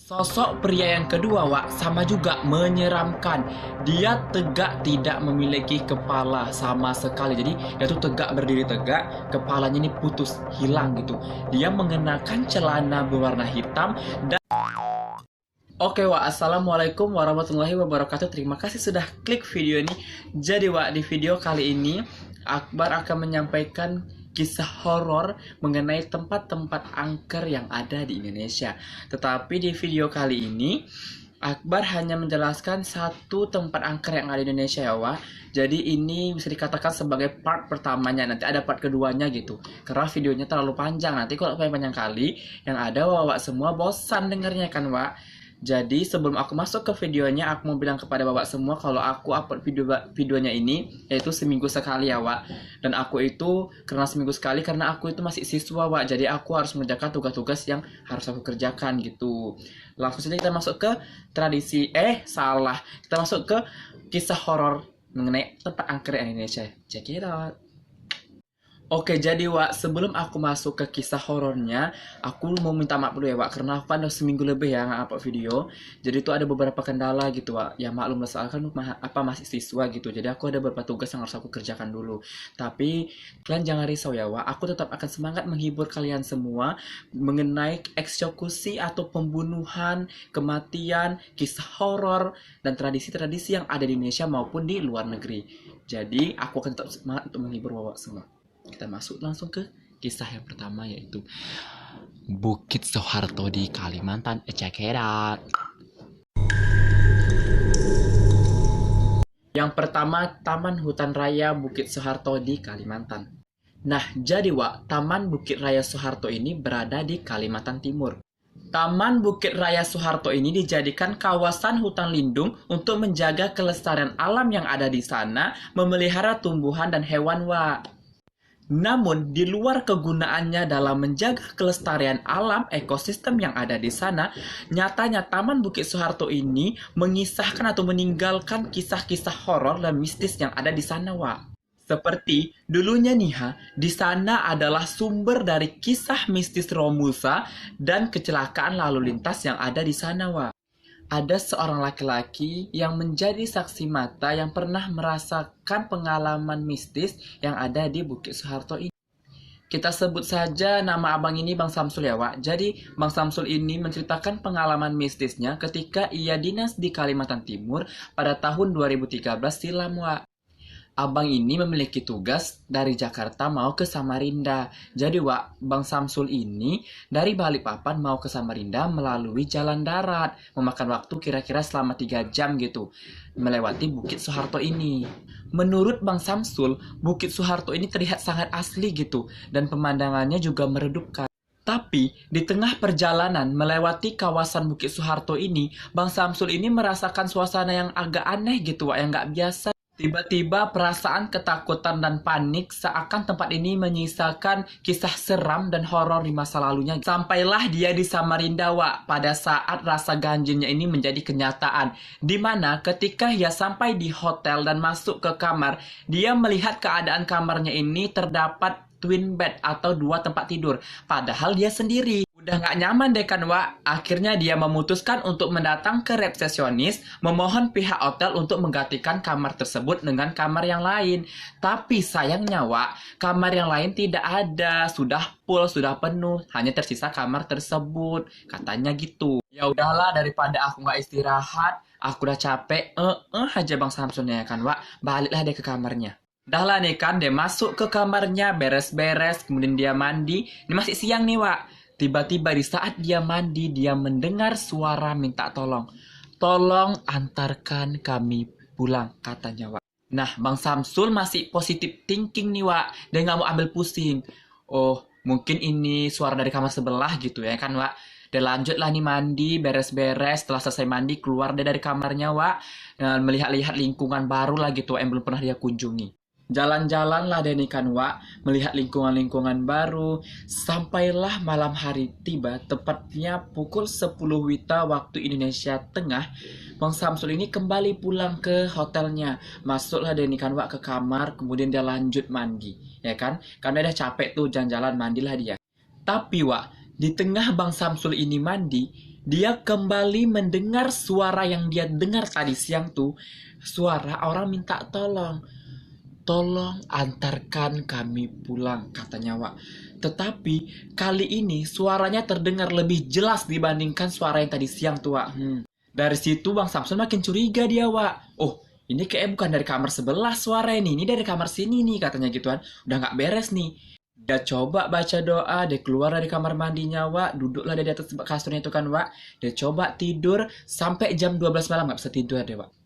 Sosok pria yang kedua, Wak, sama juga menyeramkan. Dia tegak, tidak memiliki kepala sama sekali. Jadi dia tuh tegak, berdiri tegak, kepalanya ini putus, hilang gitu. Dia mengenakan celana berwarna hitam dan Oke, Wak, Assalamualaikum warahmatullahi wabarakatuh. Terima kasih sudah klik video ini. Jadi, Wak, di video kali ini Akbar akan menyampaikan kisah horor mengenai tempat-tempat angker yang ada di Indonesia. Tetapi di video kali ini Akbar hanya menjelaskan satu tempat angker yang ada di Indonesia ya, Wak. Jadi ini bisa dikatakan sebagai part pertamanya. Nanti ada part keduanya gitu. Karena videonya terlalu panjang. Nanti kalau panjang kali yang ada Wak semua bosan dengarnya kan, Wak. Jadi sebelum aku masuk ke videonya, aku mau bilang kepada Bapak semua kalau aku upload videonya ini yaitu seminggu sekali ya, Wak. Dan aku itu karena seminggu sekali karena aku itu masih siswa, Wak. Jadi aku harus mengerjakan tugas-tugas yang harus aku kerjakan gitu. Langsung saja kita masuk ke Kita masuk ke kisah horor mengenai tempat angker Indonesia. Check it out. Oke, jadi Wak, sebelum aku masuk ke kisah horornya, aku mau minta maaf dulu ya, Wak, karena aku kan udah seminggu lebih ya nggak upload video. Jadi itu ada beberapa kendala gitu, Wak. Ya maklum lah, soalnya kan masih siswa gitu. Jadi aku ada beberapa tugas yang harus aku kerjakan dulu. Tapi kalian jangan risau ya, Wak. Aku tetap akan semangat menghibur kalian semua mengenai eksekusi atau pembunuhan, kematian, kisah horor dan tradisi-tradisi yang ada di Indonesia maupun di luar negeri. Jadi aku akan tetap semangat untuk menghibur Wak semua. Kita masuk langsung ke kisah yang pertama, yaitu Bukit Soeharto di Kalimantan. Check it out. Yang pertama, Taman Hutan Raya Bukit Soeharto di Kalimantan. Nah, jadi Wak, Taman Bukit Raya Soeharto ini berada di Kalimantan Timur. Taman Bukit Raya Soeharto ini dijadikan kawasan hutan lindung untuk menjaga kelestarian alam yang ada di sana, memelihara tumbuhan dan hewan, Wak. Namun, di luar kegunaannya dalam menjaga kelestarian alam ekosistem yang ada di sana, nyatanya Taman Bukit Soeharto ini mengisahkan atau meninggalkan kisah-kisah horor dan mistis yang ada di sana, Wak. Seperti dulunya Niha, di sana adalah sumber dari kisah mistis Romusa dan kecelakaan lalu lintas yang ada di sana, Wak. Ada seorang laki-laki yang menjadi saksi mata yang pernah merasakan pengalaman mistis yang ada di Bukit Soeharto ini. Kita sebut saja nama abang ini Bang Samsul ya, Wak. Jadi Bang Samsul ini menceritakan pengalaman mistisnya ketika ia dinas di Kalimantan Timur pada tahun 2013 silam, Wak. Abang ini memiliki tugas dari Jakarta mau ke Samarinda. Jadi, Wak, Bang Samsul ini dari Balikpapan mau ke Samarinda melalui jalan darat. Memakan waktu kira-kira selama 3 jam gitu. Melewati Bukit Soeharto ini. Menurut Bang Samsul, Bukit Soeharto ini terlihat sangat asli gitu. Dan pemandangannya juga meredupkan. Tapi, di tengah perjalanan melewati kawasan Bukit Soeharto ini, Bang Samsul ini merasakan suasana yang agak aneh gitu, Wak, yang nggak biasa. Tiba-tiba perasaan ketakutan dan panik seakan tempat ini menyisakan kisah seram dan horor di masa lalunya. Sampailah dia di Samarinda, Wak, pada saat rasa ganjilnya ini menjadi kenyataan. Dimana ketika ia sampai di hotel dan masuk ke kamar, dia melihat keadaan kamarnya ini terdapat twin bed atau 2 tempat tidur. Padahal dia sendiri. Udah nggak nyaman deh kan, Wak. Akhirnya dia memutuskan untuk mendatang ke resepsionis, memohon pihak hotel untuk menggantikan kamar tersebut dengan kamar yang lain. Tapi sayangnya, Wak, kamar yang lain tidak ada. Sudah full, sudah penuh. Hanya tersisa kamar tersebut. Katanya gitu. Ya udahlah, daripada aku nggak istirahat, aku udah capek. Aja Bang Samsunnya kan, Wak. Baliklah dia ke kamarnya. Dahlah nih kan, dia masuk ke kamarnya, beres-beres, kemudian dia mandi. Ini masih siang nih, Wak. Tiba-tiba di saat dia mandi, dia mendengar suara minta tolong. Tolong antarkan kami pulang, katanya, Wak. Nah, Bang Samsul masih positif thinking nih, Wak. Dia nggak mau ambil pusing. Oh, mungkin ini suara dari kamar sebelah gitu ya kan, Wak. Dia lanjutlah nih mandi, beres-beres. Setelah selesai mandi, keluar dia dari kamarnya, Wak. Dan melihat-lihat lingkungan baru lah gitu yang belum pernah dia kunjungi. Jalan-jalan lah Denny kan, Wak, melihat lingkungan-lingkungan baru. Sampailah malam hari tiba, tepatnya pukul 10 WITA waktu Indonesia Tengah. Bang Samsul ini kembali pulang ke hotelnya. Masuklah Denny kan, Wak, ke kamar, kemudian dia lanjut mandi, ya kan? Karena dia capek tuh jalan-jalan, mandilah dia. Tapi, Wak, di tengah Bang Samsul ini mandi, dia kembali mendengar suara yang dia dengar tadi siang tuh. Suara orang minta tolong. Tolong antarkan kami pulang, katanya Wak. Tetapi kali ini suaranya terdengar lebih jelas dibandingkan suara yang tadi siang tuh Wak. Dari situ Bang Samsul makin curiga dia Wak. Oh, ini kayaknya bukan dari kamar sebelah suara ini dari kamar sini nih, katanya gituan. Udah nggak beres nih. Dia coba baca doa, dia keluar dari kamar mandinya Wak, duduklah dia di atas kasurnya itu kan Wak. Dia coba tidur sampai jam 12 malam nggak bisa tidur deh Wak.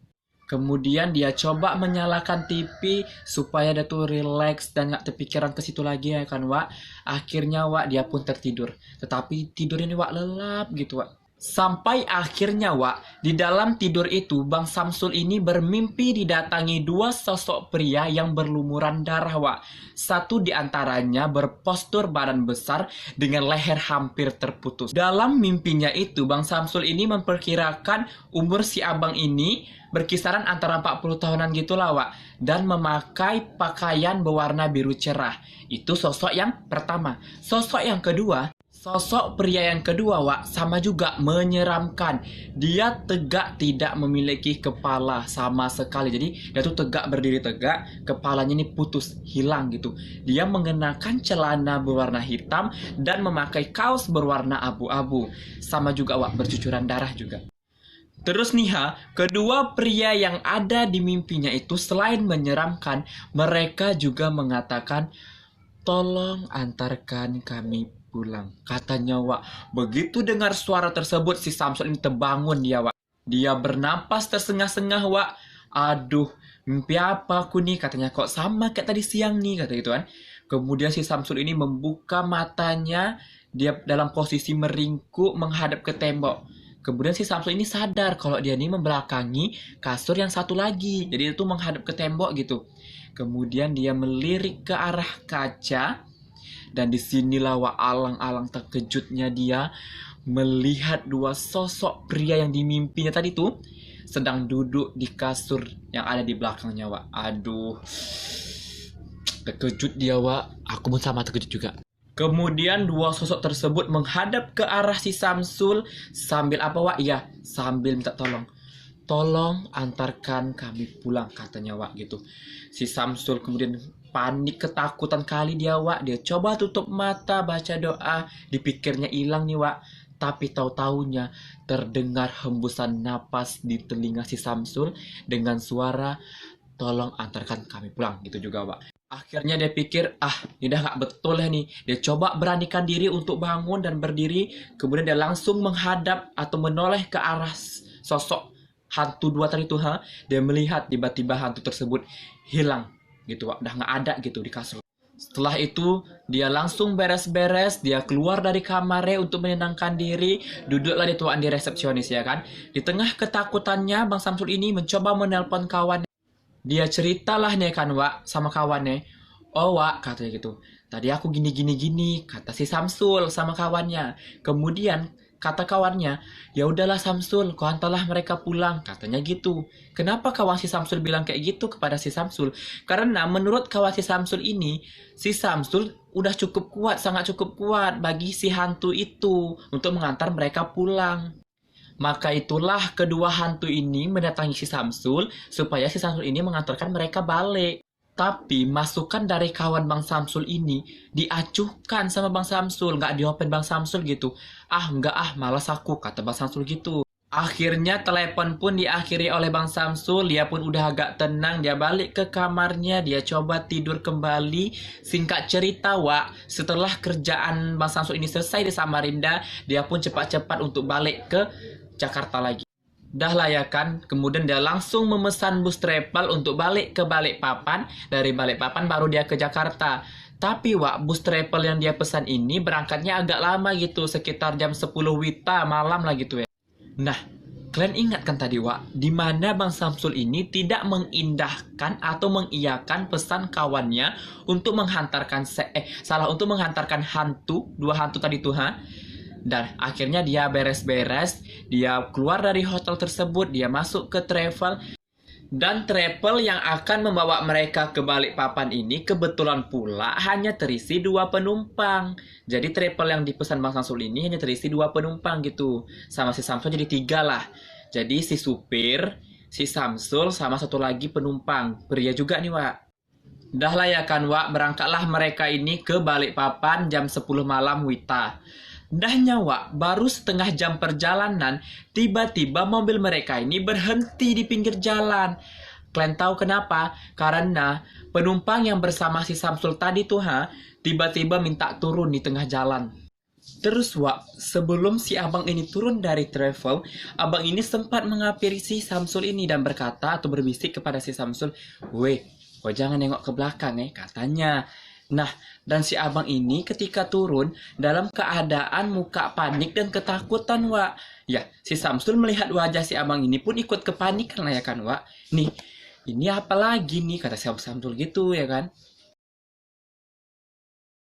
Kemudian dia coba menyalakan TV supaya dia tuh relax dan nggak terpikiran ke situ lagi ya kan Wak. Akhirnya Wak dia pun tertidur. Tetapi tidur ini Wak lelap gitu Wak. Sampai akhirnya Wak, di dalam tidur itu Bang Samsul ini bermimpi didatangi dua sosok pria yang berlumuran darah Wak. Satu di antaranya berpostur badan besar dengan leher hampir terputus. Dalam mimpinya itu Bang Samsul ini memperkirakan umur si abang ini berkisaran antara 40 tahunan gitulah Wak. Dan memakai pakaian berwarna biru cerah. Itu sosok yang pertama. Sosok yang kedua, sosok pria yang kedua Wak, sama juga menyeramkan. Dia tegak tidak memiliki kepala sama sekali. Jadi dia tuh tegak, berdiri tegak, kepalanya ini putus, hilang gitu. Dia mengenakan celana berwarna hitam dan memakai kaos berwarna abu-abu. Sama juga Wak, bercucuran darah juga. Terus nih kedua pria yang ada di mimpinya itu selain menyeramkan, mereka juga mengatakan, tolong antarkan kami pulang, katanya Wak. Begitu dengar suara tersebut si Samsul ini terbangun dia Wak. Dia bernapas tersengah-sengah Wak. Aduh, mimpi apa aku nih, katanya, kok sama kayak tadi siang nih, kata gitu kan. Kemudian si Samsul ini membuka matanya, dia dalam posisi meringkuk menghadap ke tembok. Kemudian si Samsul ini sadar kalau dia ini membelakangi kasur yang satu lagi. Jadi itu menghadap ke tembok gitu. Kemudian dia melirik ke arah kaca. Dan disinilah Wak, alang-alang terkejutnya dia melihat dua sosok pria yang dimimpinya tadi tuh sedang duduk di kasur yang ada di belakangnya Wak. Aduh, terkejut dia Wak. Aku pun sama terkejut juga. Kemudian dua sosok tersebut menghadap ke arah si Samsul sambil apa Wak? Ya, sambil minta tolong. Tolong antarkan kami pulang, katanya Wak gitu. Si Samsul kemudian panik, ketakutan kali dia Wak. Dia coba tutup mata, baca doa, dipikirnya hilang nih Wak. Tapi tahu-taunya terdengar hembusan napas di telinga si Samsul dengan suara, tolong antarkan kami pulang, gitu juga Wak. Akhirnya dia pikir, ini udah gak betul ya nih. Dia coba beranikan diri untuk bangun dan berdiri. Kemudian dia langsung menghadap atau menoleh ke arah sosok hantu dua tadi tuh. Dia melihat tiba-tiba hantu tersebut hilang gitu Wak. Udah gak ada gitu di kasur. Setelah itu dia langsung beres-beres. Dia keluar dari kamarnya untuk menenangkan diri. Duduklah di tuan di resepsionis ya kan. Di tengah ketakutannya Bang Samsul ini mencoba menelpon kawan. Dia ceritalah nih kan Wak sama kawannya. Oh Wak, katanya gitu. Tadi aku gini, kata si Samsul sama kawannya. Kemudian kata kawannya, ya udahlah Samsul, kau antarlah mereka pulang, katanya gitu. Kenapa kawan si Samsul bilang kayak gitu kepada si Samsul? Karena menurut kawan si Samsul ini, si Samsul udah cukup kuat, sangat cukup kuat bagi si hantu itu untuk mengantar mereka pulang. Maka itulah kedua hantu ini mendatangi si Samsul supaya si Samsul ini mengantarkan mereka balik. Tapi masukan dari kawan Bang Samsul ini diacuhkan sama Bang Samsul, nggak diopen Bang Samsul gitu. Malas aku, kata Bang Samsul gitu. Akhirnya telepon pun diakhiri oleh Bang Samsul. Dia pun udah agak tenang, dia balik ke kamarnya, dia coba tidur kembali. Singkat cerita Wak, setelah kerjaan Bang Samsul ini selesai di Samarinda, dia pun cepat-cepat untuk balik ke Jakarta lagi. Dah lah ya kan, kemudian dia langsung memesan bus travel untuk balik ke Balikpapan. Dari Balikpapan baru dia ke Jakarta. Tapi Wak, bus travel yang dia pesan ini berangkatnya agak lama gitu, sekitar jam 10 WITA malam lah gitu ya. Nah, kalian ingat kan tadi Wak, di mana Bang Samsul ini tidak mengindahkan atau mengiyakan pesan kawannya untuk menghantarkan untuk menghantarkan dua hantu tadi tuh Dan akhirnya dia beres-beres, dia keluar dari hotel tersebut, dia masuk ke travel. Dan travel yang akan membawa mereka ke Balikpapan ini kebetulan pula hanya terisi 2 penumpang. Jadi travel yang dipesan Bang Samsul ini hanya terisi 2 penumpang gitu. Sama si Samsul jadi 3 lah. Jadi si supir, si Samsul, sama satu lagi penumpang. Pria juga nih, Wak. Dah lah ya kan, Wak. Berangkatlah mereka ini ke Balikpapan jam 10 malam Wita. Dahnya, Wak, baru setengah jam perjalanan, tiba-tiba mobil mereka ini berhenti di pinggir jalan. Kalian tahu kenapa? Karena penumpang yang bersama si Samsul tadi tuh, tiba-tiba minta turun di tengah jalan. Terus, Wak, sebelum si abang ini turun dari travel, abang ini sempat menghampiri si Samsul ini dan berkata atau berbisik kepada si Samsul, "Weh, kau jangan nengok ke belakang katanya." Nah, dan si abang ini ketika turun dalam keadaan muka panik dan ketakutan, Wak. Ya, si Samsul melihat wajah si abang ini pun ikut kepanikan lah ya kan, Wak. Nih, ini apa lagi nih, kata si Samsul gitu ya kan.